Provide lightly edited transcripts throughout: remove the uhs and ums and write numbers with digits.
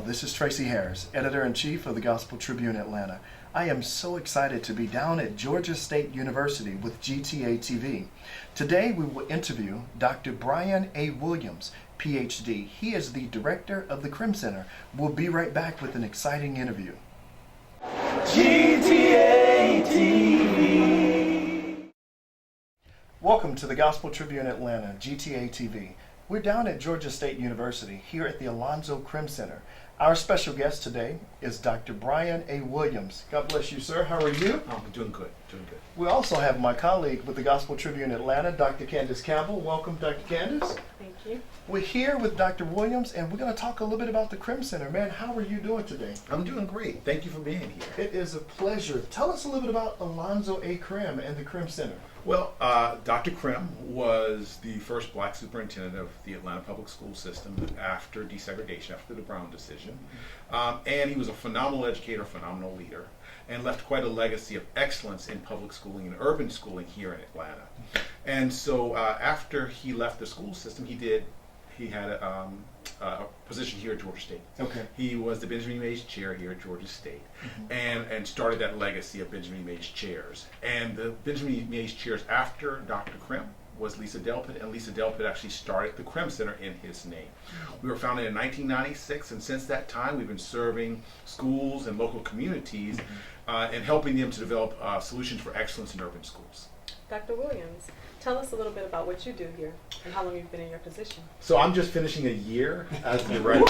this is Tracey Harris, Editor-in-Chief of the Gospel Tribune Atlanta. I am so excited to be down at Georgia State University with GTA TV. Today we will interview Dr. Brian A. Williams, PhD. He is the director of the Crim Center. We'll be right back with an exciting interview. GTA TV. Welcome to the Gospel Tribune Atlanta, GTA TV. We're down at Georgia State University here at the Alozo Crim Center. Our special guest today is Dr. Brian A. Williams. God bless you, sir. How are you? Oh, I'm doing good, doing good. We also have my colleague with the Gospel Tribune Atlanta, Dr. Candace Campbell. Welcome, Dr. Candace. Thank you. We're here with Dr. Williams, and we're going to talk a little bit about the Crim Center. Man, how are you doing today? I'm doing great. Thank you for being here. It is a pleasure. Tell us a little bit about Alozo A. Crim and the Crim Center. Well, Dr. Crim was the first black superintendent of the Atlanta public school system after desegregation, after the Brown decision. And he was a phenomenal educator, phenomenal leader, and left quite a legacy of excellence in public schooling and urban schooling here in Atlanta. And so after he left the school system, he had a position here at Georgia State. Okay. He was the Benjamin Mays Chair here at Georgia State, and started that legacy of Benjamin Mays Chairs. And the Benjamin Mays Chairs after Dr. Crim was Asa Delpit, and Asa Delpit actually started the Crim Center in his name. We were founded in 1996, and since that time we've been serving schools and local communities and helping them to develop solutions for excellence in urban schools. Dr. Williams, tell us a little bit about what you do here and how long you've been in your position. So I'm just finishing a year as the director.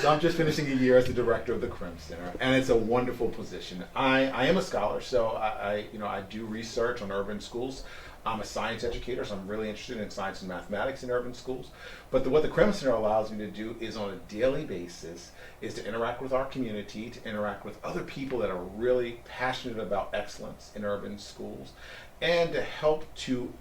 So I'm just finishing a year as the director of the Crim Center, and it's a wonderful position. I am a scholar, so I do research on urban schools. I'm a science educator, so I'm really interested in science and mathematics in urban schools. But what the Crim Center allows me to do is on a daily basis is to interact with our community, to interact with other people that are really passionate about excellence in urban schools, and to help to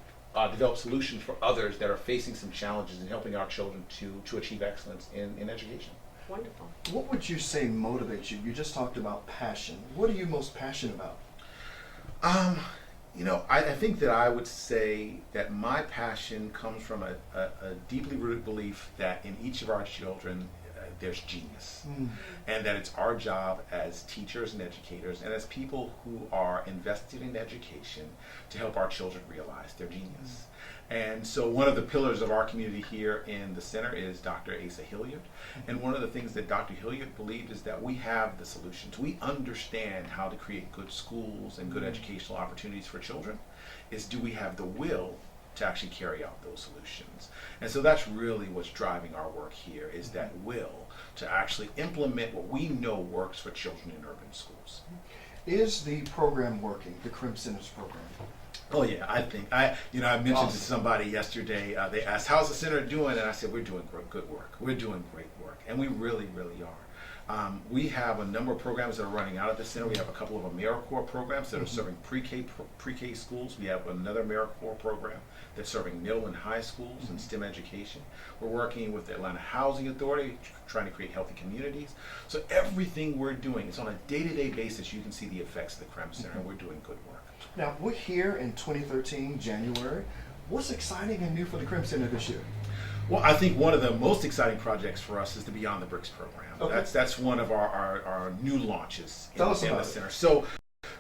develop solutions for others that are facing some challenges in helping our children to achieve excellence in education. Wonderful. What would you say motivates you? You just talked about passion. What are you most passionate about? I think that I would say that my passion comes from a deeply rooted belief that in each of our children there's genius, and that it's our job as teachers and educators and as people who are invested in education to help our children realize their genius. And so one of the pillars of our community here in the center is Dr. Asa Hilliard. And one of the things that Dr. Hilliard believed is that we have the solutions. We understand how to create good schools and good educational opportunities for children. Do we have the will to actually carry out those solutions? And so that's really what's driving our work here, is that will to actually implement what we know works for children in urban schools. Is the program working, the Crim Center's program? Oh yeah, I think I mentioned to somebody yesterday. They asked, "How's the center doing?" And I said, "We're doing good work. We're doing great work, and we really, really are." We have a number of programs that are running out of the center. We have a couple of AmeriCorps programs that are serving pre-K schools. We have another AmeriCorps program that's serving middle and high schools and STEM education. We're working with the Atlanta Housing Authority, trying to create healthy communities. So everything we're doing is on a day-to-day basis. You can see the effects of the Crim Center, and we're doing good work. Now, we're here in 2013, January. What's exciting and new for the Crim Center this year? Well, I think one of the most exciting projects for us is the Beyond the Bricks program. Okay. That's one of our new launches in the center. It. So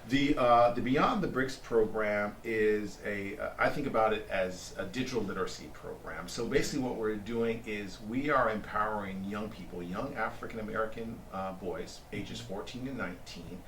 the Beyond the Bricks program is I think about it as a digital literacy program. So basically what we're doing is we are empowering young people, young African American boys, ages 14 and 19,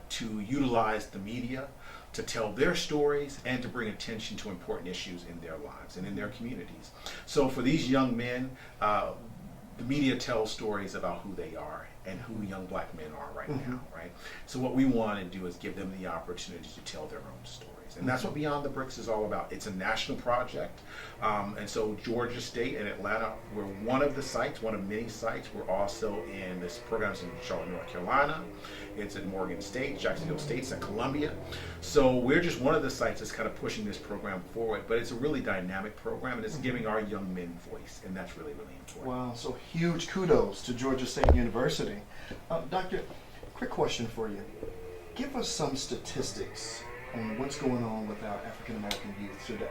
to utilize the media to tell their stories and to bring attention to important issues in their lives and in their communities. So for these young men, the media tells stories about who they are and who young black men are right now, right? So what we want to do is give them the opportunity to tell their own stories. And that's what Beyond the Bricks is all about. It's a national project. And so Georgia State and Atlanta, we're one of the sites, one of many sites. We're also in this program's in Charlotte, North Carolina. It's at Morgan State, Jacksonville State, and Columbia. So we're just one of the sites that's kind of pushing this program forward. But it's a really dynamic program, and it's giving our young men voice. And that's really, really important. Wow, so huge kudos to Georgia State University. Doctor, quick question for you. Give us some statistics on what's going on with our African American youth today.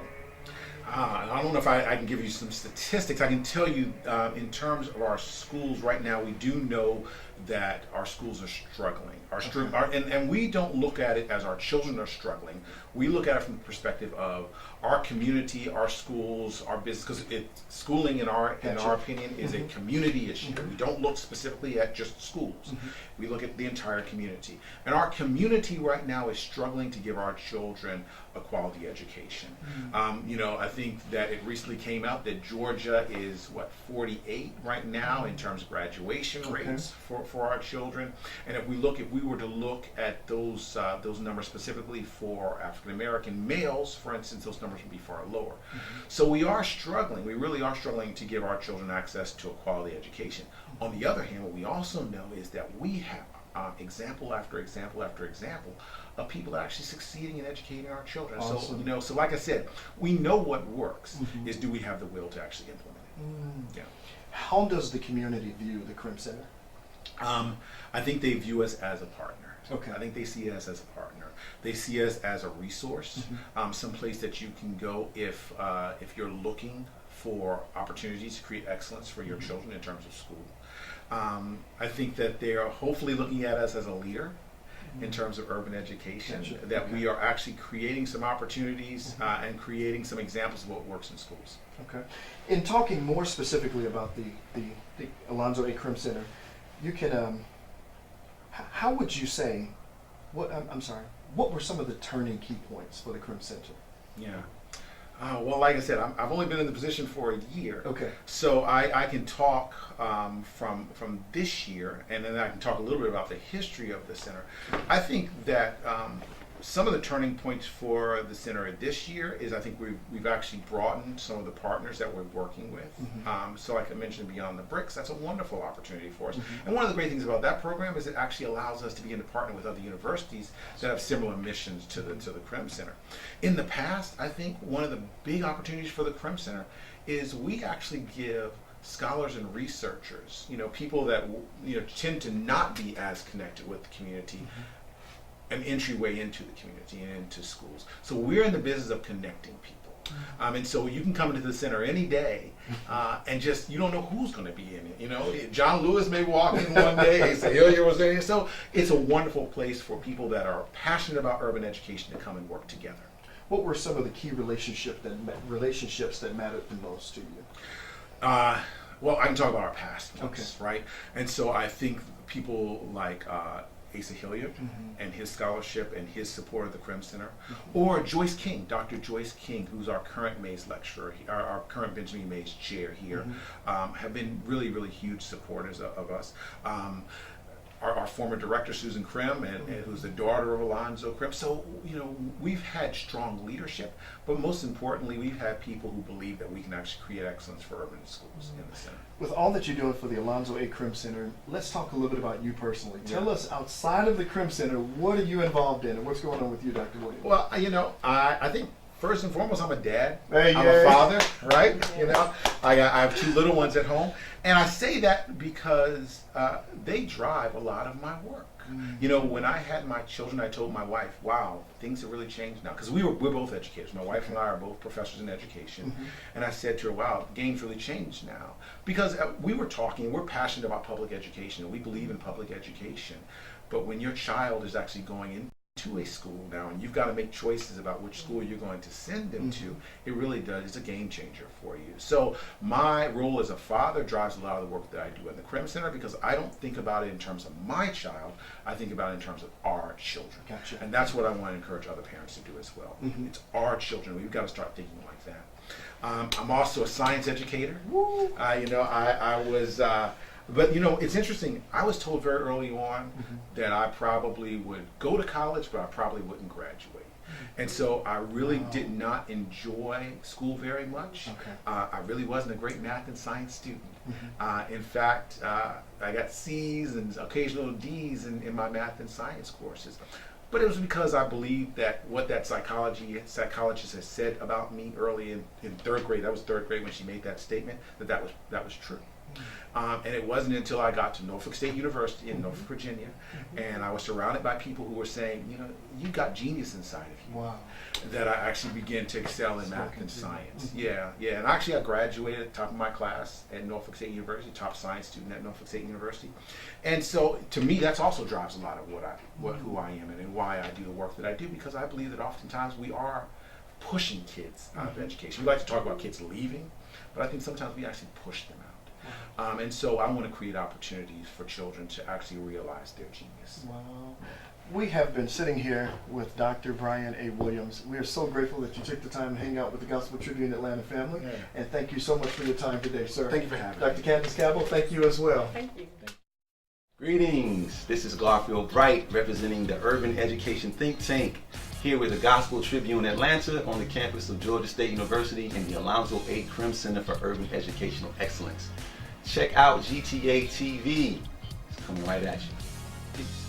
I don't know if I can give you some statistics. I can tell you in terms of our schools right now, we do know that our schools are struggling. And we don't look at it as our children are struggling. We look at it from the perspective of our community, our schools, our business, because schooling in our opinion is a community issue. We don't look specifically at just schools. We look at the entire community. And our community right now is struggling to give our children a quality education. I think that it recently came out that Georgia is 48 right now in terms of graduation rates for our children. And if we were to look at those numbers specifically for African American males, for instance, those numbers would be far lower. So we are struggling. We really are struggling to give our children access to a quality education. On the other hand, what we also know is that we have example after example after example of people actually succeeding in educating our children. Awesome. So like I said, we know what works. Is do we have the will to actually implement it? Yeah. How does the community view the Crim Center? I think they view us as a partner. Okay. I think they see us as a partner. They see us as a resource, someplace that you can go if you're looking for opportunities to create excellence for your children in terms of school. I think that they are hopefully looking at us as a leader in terms of urban education, that we are actually creating some opportunities and creating some examples of what works in schools. Okay. In talking more specifically about the Alozo A Crim Center, you can, how would you say, what were some of the turning key points for the Crim Center? Yeah. Well, like I said, I've only been in the position for a year. Okay. So I can talk from this year, and then I can talk a little bit about the history of the center. I think that some of the turning points for the center this year is I think we've actually broadened some of the partners that we're working with. So like I mentioned, Beyond the Bricks, that's a wonderful opportunity for us. And one of the great things about that program is it actually allows us to begin to partner with other universities that have similar missions to the Crim Center. In the past, I think one of the big opportunities for the Crim Center is we actually give scholars and researchers, people that tend to not be as connected with the community, an entryway into the community and into schools. So we're in the business of connecting people. And so you can come into the center any day and just, you don't know who's going to be in it. John Lewis may walk in one day and say, Hilliard was there. So it's a wonderful place for people that are passionate about urban education to come and work together. What were some of the key relationships that mattered the most to you? Well, I can talk about our past ones, right? And so I think people like Asa Hilliard and his scholarship and his support of the Crim Center, or Joyce King, Dr. Joyce King, who's our current Mays lecturer, our current Benjamin Mays chair here, have been really, really huge supporters of us. Our former director, Susan Crim, and who's the daughter of Alozo Crim. So, we've had strong leadership, but most importantly, we've had people who believe that we can actually create excellence for urban schools in the center. With all that you're doing for the Alozo A Crim Center, let's talk a little bit about you personally. Tell us, outside of the Crim Center, what are you involved in, and what's going on with you, Dr. Williams? Well, I think first and foremost, I'm a dad. I'm a father, right? I have two little ones at home. And I say that because they drive a lot of my work. When I had my children, I told my wife, wow, things have really changed now. Because we're both educators. My wife and I are both professors in education. And I said to her, wow, the game's really changed now. Because we were talking, we're passionate about public education, and we believe in public education. But when your child is actually going into a school now, and you've got to make choices about which school you're going to send them to, it really does. It's a game changer for you. So my role as a father drives a lot of the work that I do in the Crim Center, because I don't think about it in terms of my child. I think about it in terms of our children. Gotcha. And that's what I want to encourage other parents to do as well. It's our children. We've got to start thinking like that. I'm also a science educator. I was but it's interesting. I was told very early on that I probably would go to college, but I probably wouldn't graduate. And so I really did not enjoy school very much. I really wasn't a great math and science student. In fact, I got C's and occasional D's in my math and science courses. But it was because I believed that what that psychologist has said about me early in third grade, that was third grade when she made that statement, that was true. And it wasn't until I got to Norfolk State University in Norfolk, Virginia, and I was surrounded by people who were saying, you know, you got genius inside of you. Wow. That I actually began to excel in math and science. Yeah. And actually I graduated at the top of my class at Norfolk State University, top science student at Norfolk State University. And so to me, that also drives a lot of who I am and why I do the work that I do, because I believe that oftentimes we are pushing kids out of education. We like to talk about kids leaving, but I think sometimes we actually push them out. And so I want to create opportunities for children to actually realize their genius. Wow. We have been sitting here with Dr. Brian A. Williams. We are so grateful that you took the time to hang out with the Gospel Tribune Atlanta family. Yeah. And thank you so much for your time today, sir. Thank you for having Dr. me. Candace Cabell, thank you as well. Thank you. Greetings, this is Garfield Bright representing the Urban Education Think Tank here with the Gospel Tribune Atlanta on the campus of Georgia State University in the Alozo A Crim Center for Urban Educational Excellence. Check out GTA TV. It's coming right at you. Peace.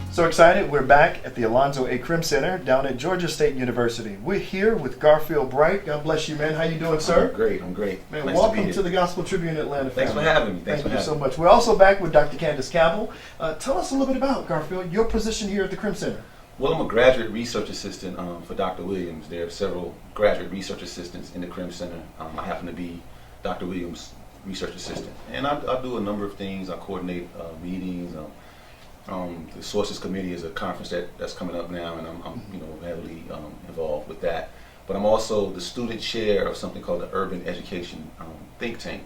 So excited, we're back at the Alozo A Crim Center down at Georgia State University. We're here with Garfield Bright. God bless you, man. How you doing, sir? I'm great. Man, Nice welcome to, to the Gospel Tribune Atlanta Thanks family. for having me. Thank you so much. We're also back with Dr. Candace Cabell. Tell us a little bit about, Garfield, your position here at the Crim Center. Well, I'm a graduate research assistant for Dr. Williams. There are several graduate research assistants in the Crim Center. I happen to be Dr. Williams' research assistant. And I do a number of things. I coordinate meetings. The Sources Committee is a conference that's coming up now, and I'm heavily involved with that. But I'm also the student chair of something called the Urban Education Think Tank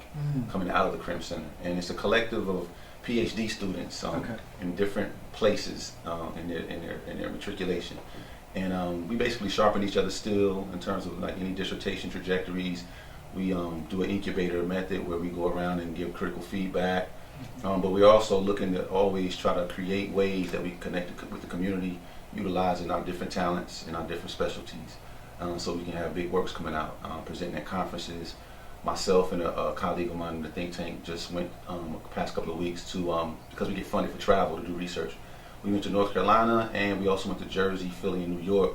coming out of the Crim Center. And it's a collective of PhD students in different places in their matriculation. And we basically sharpen each other's steel in terms of like any dissertation trajectories. We do an incubator method where we go around and give critical feedback. But we're also looking to always try to create ways that we connect with the community, utilizing our different talents and our different specialties, so we can have big works coming out, presenting at conferences. Myself and a colleague of mine in the think tank just went the past couple of weeks to, because we get funded for travel to do research. We went to North Carolina, and we also went to Jersey, Philly, and New York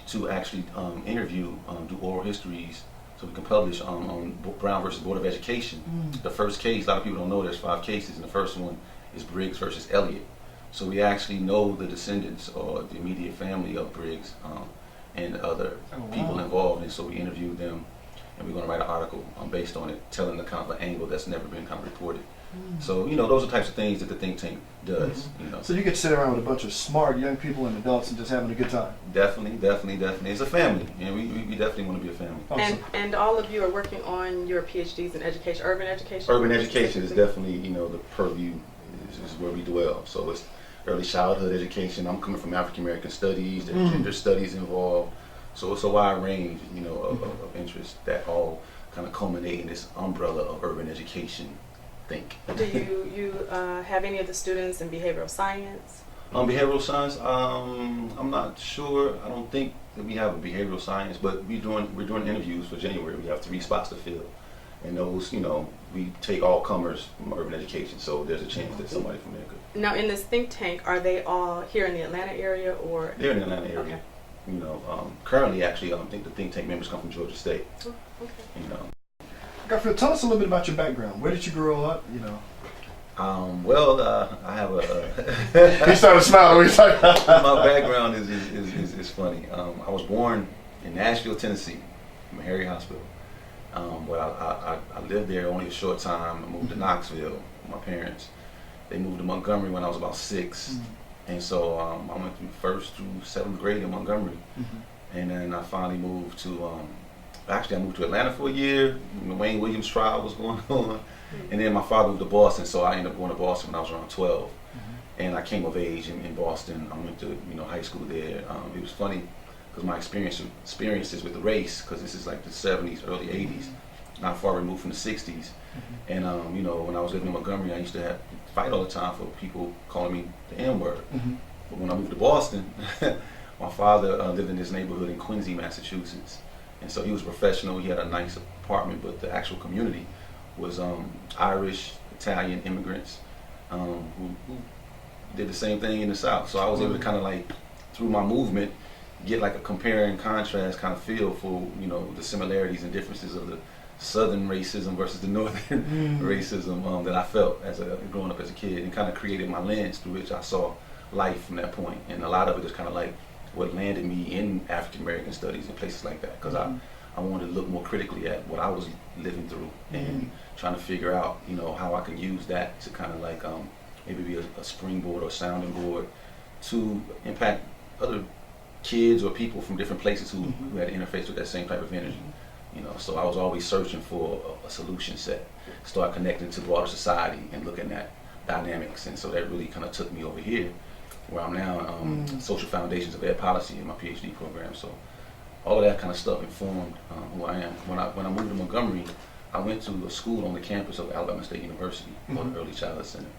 to actually interview, do oral histories, so we can publish on Brown versus Board of Education. The first case, a lot of people don't know there's 5 cases, and the first one is Briggs versus Hilliard. So we actually know the descendants or the immediate family of Briggs and other people involved, and so we interviewed them, and we're going to write an article based on it, telling the kind of an angle that's never been kind of reported. So, those are the types of things that the think tank does. So you get to sit around with a bunch of smart young people and adults and just having a good time. Definitely. It's a family, and we definitely want to be a family. Awesome. And all of you are working on your PhDs in education, urban education? Urban education is definitely, the purview is where we dwell. So it's early childhood education. I'm coming from African American studies, there's gender studies involved. So it's a wide range, of interests that all kind of culminate in this umbrella of urban education. Do you have any of the students in behavioral science? Behavioral science, I'm not sure. I don't think that we have a behavioral science, but we're doing interviews for January. We have 3 spots to fill, and those, we take all comers from urban education. So there's a chance that somebody from there could. Now, in this think tank, are they all here in the Atlanta area, or? They're in the Atlanta area. Okay. Currently, actually, I think the think tank members come from Georgia State. Oh, okay. Garfield, tell us a little bit about your background. Where did you grow up? I have a. He started smiling when he started. My background is funny. I was born in Nashville, Tennessee, in Harry Hospital. But I lived there only a short time. I moved to Knoxville with my parents. They moved to Montgomery when I was about 6. And so I went through 1st through 7th grade in Montgomery. And then I finally moved to, I moved to Atlanta for a year. The Wayne Williams trial was going on. And then my father moved to Boston, so I ended up going to Boston when I was around 12. And I came of age in Boston. I went to high school there. It was funny because my experiences with the race, because this is like the 70s, early 80s, not far removed from the 60s. And when I was living in Montgomery, I used to fight all the time for people calling me the N-word. But when I moved to Boston, my father lived in this neighborhood in Quincy, Massachusetts. And so he was a professional. He had a nice apartment, but the actual community was Irish, Italian immigrants who did the same thing in the South. So I was able to kind of like, through my movement, get like a compare and contrast kind of feel for, you know, the similarities and differences of the Southern racism versus the Northern racism that I felt as growing up as a kid, and kind of created my lens through which I saw life from that point. And a lot of it is kind of like what landed me in African American studies and places like that, because I wanted to look more critically at what I was living through and trying to figure out, you know, how I can use that to kind of like maybe be a springboard or sounding board to impact other kids or people from different places who had to interface with that same type of energy. You know, so I was always searching for a solution set, start connecting to broader society and looking at dynamics. And so that really kind of took me over here, where I'm now Social Foundations of Ed Policy in my PhD program. So all of that kind of stuff informed who I am. When I moved to Montgomery, I went to a school on the campus of Alabama State University called the Early Childhood Center.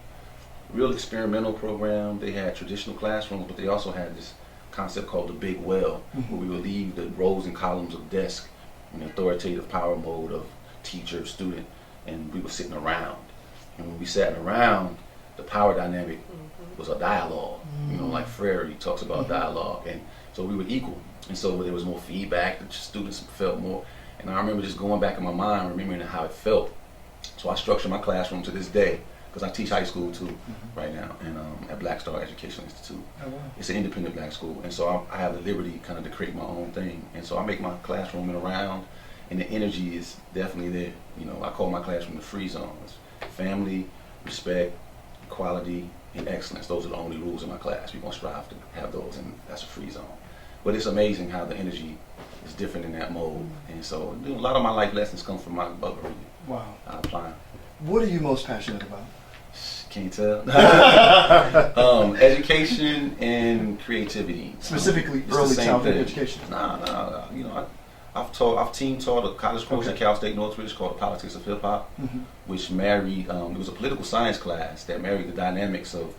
Real experimental program. They had traditional classrooms, but they also had this concept called the Big Well, where we would leave the rows and columns of desks in the authoritative power mode of teacher, student, and we were sitting around. And when we sat around, the power dynamic was a dialogue. You know, like Freire talks about dialogue, and so we were equal. And so there was more feedback. The students felt more. And I remember just going back in my mind, remembering how it felt. So I structure my classroom to this day, because I teach high school too right now, and at Black Star Educational Institute. Oh, wow. It's an independent black school, and so I have the liberty kind of to create my own thing. And so I make my classroom around, and the energy is definitely there. You know, I call my classroom the free zone. It's family, respect, equality, and excellence. Those are the only rules in my class. We're going to strive to have those, and that's a free zone. But it's amazing how the energy is different in that mode. And so a lot of my life lessons come from my upbringing. Wow. I apply. What are you most passionate about? Can't tell. Education and creativity. Specifically, It's the early same childhood thing. education. Nah. You know, I've team taught a college course at Cal State Northridge called The Politics of Hip Hop, which married. It was a political science class that married the dynamics of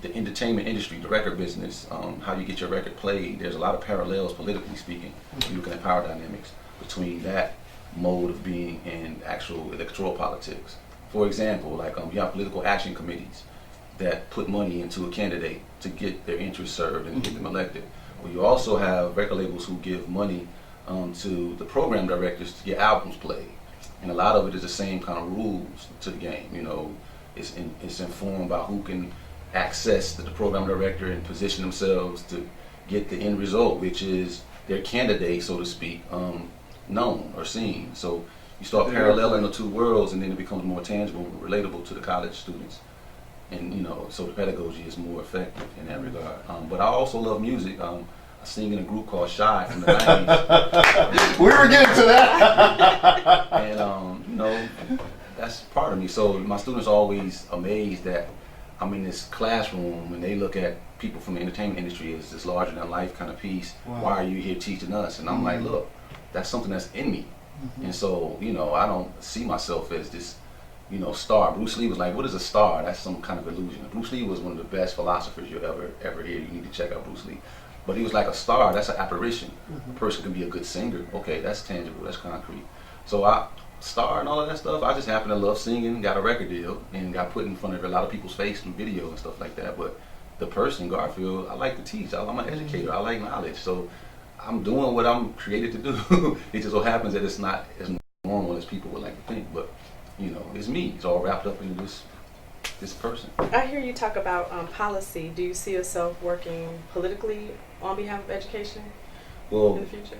the entertainment industry, the record business, how you get your record played. There's a lot of parallels, politically speaking, when you're looking at power dynamics between that mode of being and actual electoral politics. For example, like you have political action committees that put money into a candidate to get their interests served and get them elected. Well, you also have record labels who give money to the program directors to get albums played. And a lot of it is the same kind of rules to the game. You know, it's informed by who can access the program director and position themselves to get the end result, which is their candidate, so to speak, known or seen. So you start paralleling the two worlds, and then it becomes more tangible and relatable to the college students. And you know, so the pedagogy is more effective in that regard. But I also love music. I sing in a group called Shy from the 90s. We were getting to that. And you know, that's part of me. So my students are always amazed that I'm in this classroom and they look at people from the entertainment industry as this larger than life kind of piece. Wow. Why are you here teaching us? And I'm like, look, that's something that's in me. And so, you know, I don't see myself as this, you know, star. Bruce Lee was like, what is a star? That's some kind of illusion. Bruce Lee was one of the best philosophers you'll ever hear. You need to check out Bruce Lee. But he was like, a star, that's an apparition. A person can be a good singer. Okay, that's tangible, that's concrete. So star and all of that stuff, I just happen to love singing, got a record deal, and got put in front of a lot of people's face through video and stuff like that. But the person, Garfield, I like to teach. I'm an educator. I like knowledge. So I'm doing what I'm created to do. It just so happens that it's not as normal as people would like to think. But, you know, it's me. It's all wrapped up into this person. I hear you talk about policy. Do you see yourself working politically on behalf of education in the future?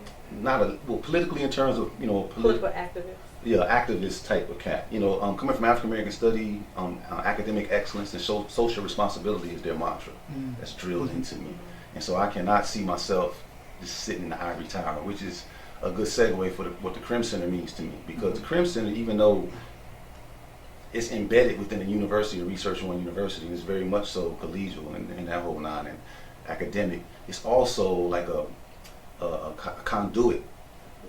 Politically in terms of, you know, Political activist. Yeah, activist type of cat. You know, coming from African American study, academic excellence and social responsibility is their mantra. That's drilled into me. And so I cannot see myself just sitting in the ivory tower, which is a good segue for what the Crim Center means to me. Because the Crim Center, even though it's embedded within a university, a research-oriented university, it's very much so collegial and that whole nine and academic. It's also like a conduit,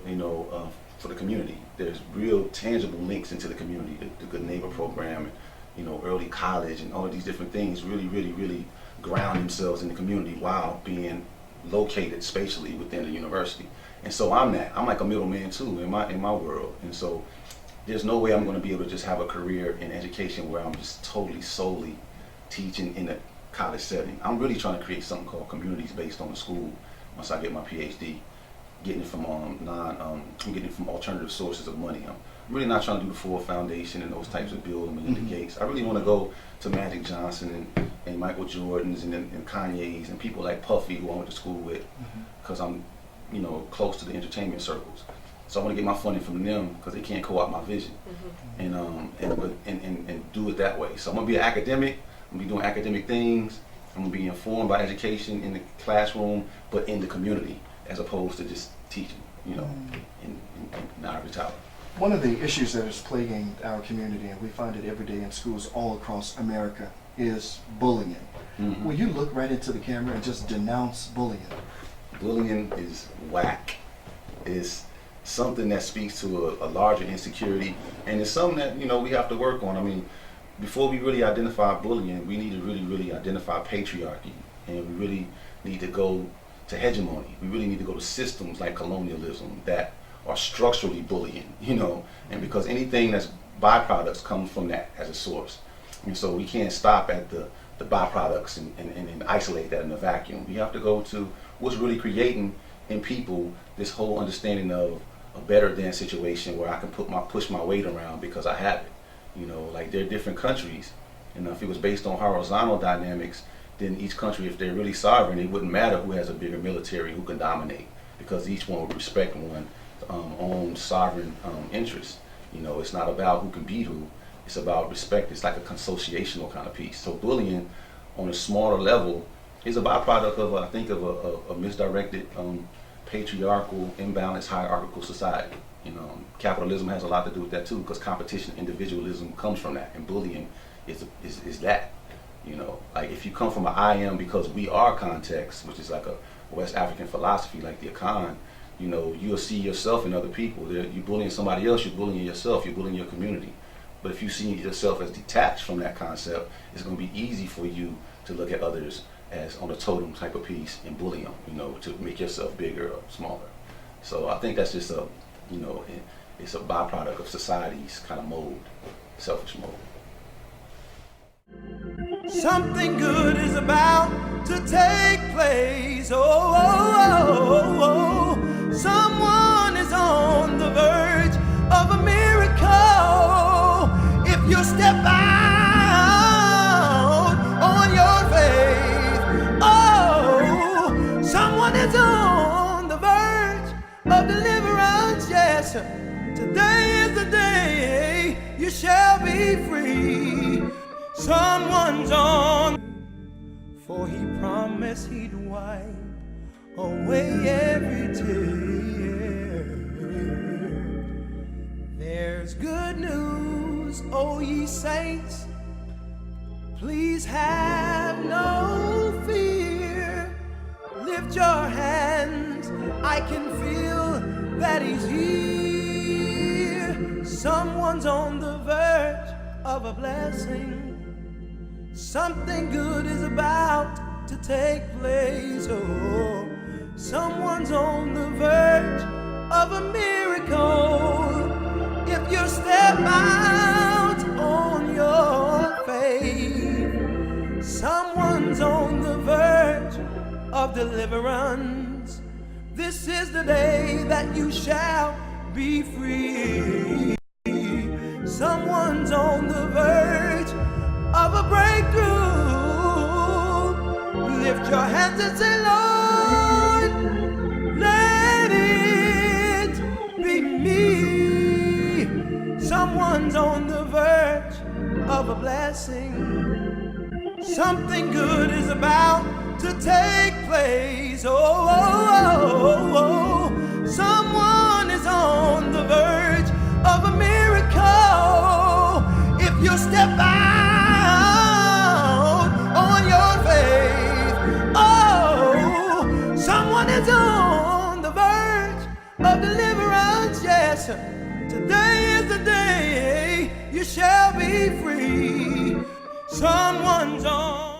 you know, for the community. There's real tangible links into the community, the Good Neighbor program, and, you know, early college and all of these different things really ground themselves in the community while being located spatially within the university. And so I'm like a middleman too in my world. And so there's no way I'm going to be able to just have a career in education where I'm just totally solely teaching in a college setting. I'm really trying to create something called communities based on the school once I get my PhD, getting it from I'm getting it from alternative sources of money. I'm really not trying to do the Ford Foundation and those types of Bill and Melinda Gates. I really want to go to Magic Johnson and Michael Jordan's and Kanye's and people like Puffy, who I went to school with, because I'm, close to the entertainment circles. So I want to get my funding from them because they can't co-opt my vision, and do it that way. So I'm gonna be an academic. I'm gonna be doing academic things. I'm gonna be informed by education in the classroom, but in the community, as opposed to just teaching, in ivory tower. One of the issues that is plaguing our community, and we find it every day in schools all across America, is bullying. Will you look right into the camera and just denounce bullying? Bullying is whack. It's something that speaks to a larger insecurity, and it's something that we have to work on. I mean, before we really identify bullying, we need to really identify patriarchy, and we really need to go to hegemony. We really need to go to systems like colonialism that are structurally bullying, and because anything that's byproducts comes from that as a source. And so we can't stop at the byproducts and isolate that in a vacuum. We have to go to what's really creating in people this whole understanding of a better than situation where I can push my weight around because I have it. Like there are different countries, and if it was based on horizontal dynamics, then each country, if they're really sovereign, it wouldn't matter who has a bigger military, who can dominate, because each one would respect one's own sovereign interests. It's not about who can beat who. It's about respect. It's like a consociational kind of piece. So bullying on a smaller level is a byproduct of, I think, of a misdirected, patriarchal, imbalanced, hierarchical society. Capitalism has a lot to do with that too, because competition, individualism comes from that, and bullying is that. Like if you come from an I am because we are context, which is like a West African philosophy, like the Akan, you'll see yourself in other people. You're bullying somebody else, you're bullying yourself, you're bullying your community. But if you see yourself as detached from that concept, it's going to be easy for you to look at others as on a totem type of piece and bully them, to make yourself bigger or smaller. So I think that's just it's a byproduct of society's kind of mode, selfish mode. Something good is about to take place. Oh. Someone is on the verge of a miracle. If you step out on your faith, someone is on the verge of deliverance. Yes, today is the day you shall be free. Someone's on, for he promised he'd wipe away every tear. There's good news, oh ye saints, please have no fear. Lift your hands, I can feel that he's here. Someone's on the verge of a blessing. Something good is about to take place. Oh, someone's on the verge of a miracle. If you step out on your faith, someone's on the verge of deliverance. This is the day that you shall be free. Someone's on the verge of a breakthrough. Lift your hands and say, Lord, let it be me. Someone's on the verge of a blessing. Something good is about to take place. Someone is on the verge of a miracle. If you step out on your faith, someone is on the verge of deliverance. Yes, today is the day you shall be free. Someone's on